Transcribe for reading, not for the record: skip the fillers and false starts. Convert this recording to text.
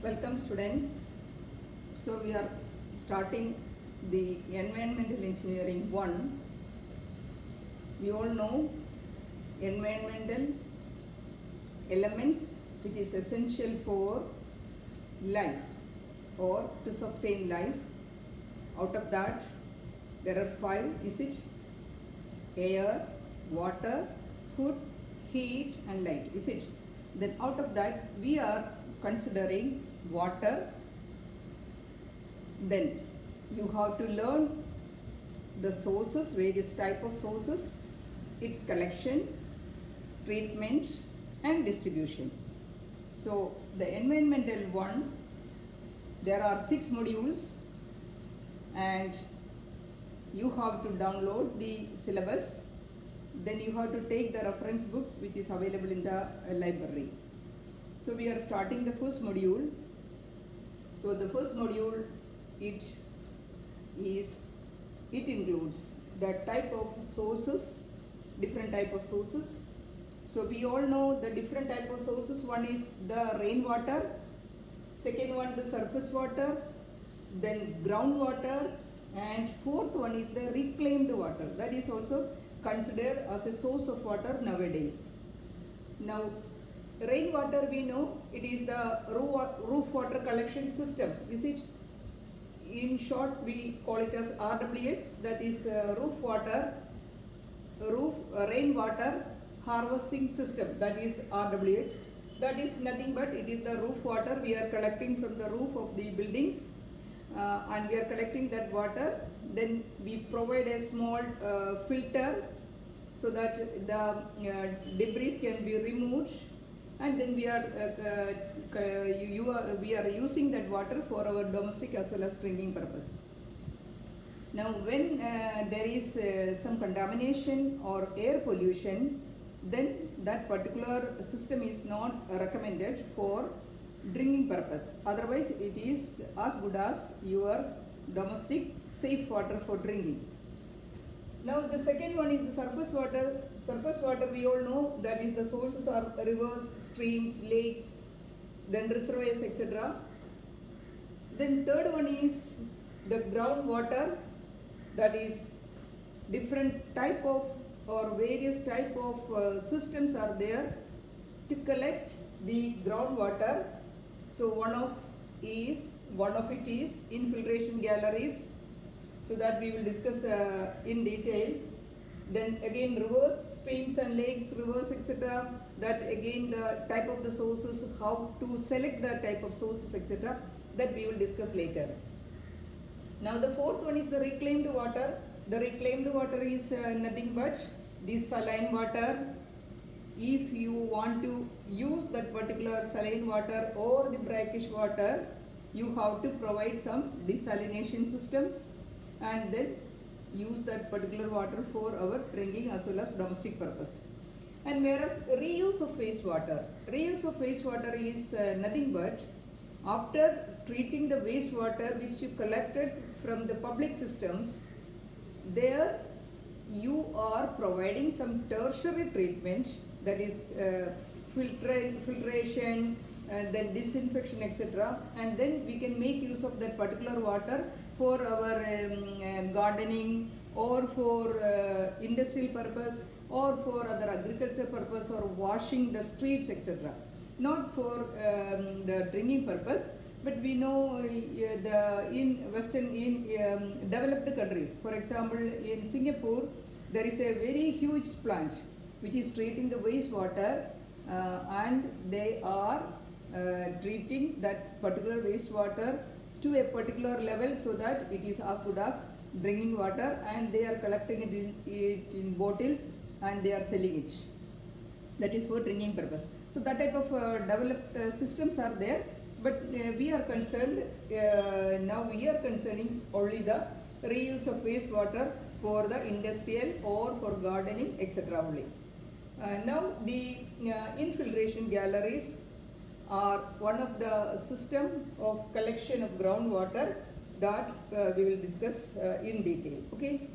Welcome students. So we are starting the Environmental Engineering 1. We all know environmental elements which is essential for life or to sustain life. Out of that there are 5, is it? Air, water, food, heat and light, is it? Then out of that we are considering water. Then you have to learn the sources, various type of sources, its collection, treatment and distribution. So the environmental one, there are 6 modules and you have to download the syllabus. Then you have to take the reference books which is available in the library. So we are starting the first module. So the first module, it includes the type of sources, different type of sources. So we all know the different type of sources. One is the rainwater, second one the surface water, then groundwater, and fourth one is the reclaimed water. That is also considered as a source of water nowadays. Now rainwater, we know it is the roof water collection system, is it? In short we call it as RWH, that is rainwater harvesting system, that is RWH. That is nothing but it is the roof water we are collecting from the roof of the buildings, and we are collecting that water. Then we provide a small filter so that the debris can be removed, and then we are using that water for our domestic as well as drinking purpose. Now when there is some contamination or air pollution, then that particular system is not recommended for drinking purpose. Otherwise it is as good as your domestic safe water for drinking. Now the second one is the surface water. Surface water, we all know that is the sources are rivers, streams, lakes, then reservoirs, etc. Then third one is the groundwater, that is different type of or various type of systems are there to collect the groundwater. So one of it is infiltration galleries, so that we will discuss in detail. Then again rivers, streams and lakes, rivers, etc. That again the type of the sources, how to select the type of sources, etc. That we will discuss later. Now the fourth one is the reclaimed water. The reclaimed water is nothing but the saline water. If you want to use that particular saline water or the brackish water, you have to provide some desalination systems and then use that particular water for our drinking as well as domestic purpose. And whereas reuse of wastewater, is nothing but after treating the wastewater which you collected from the public systems, there you are providing some tertiary treatment, that is filtration, then disinfection, etc. And then we can make use of that particular water for our gardening or for industrial purpose or for other agriculture purpose or washing the streets, etc. Not for the drinking purpose. But we know in developed countries, for example in Singapore, there is a very huge plant which is treating the wastewater, and they are treating that particular wastewater to a particular level so that it is as good as drinking water, and they are collecting it in bottles and they are selling it. That is for drinking purpose. So that type of developed systems are there. But we are concerned, now we are concerning only the reuse of wastewater for the industrial or for gardening, etc. only. Now the infiltration galleries are one of the system of collection of groundwater that we will discuss in detail. Okay.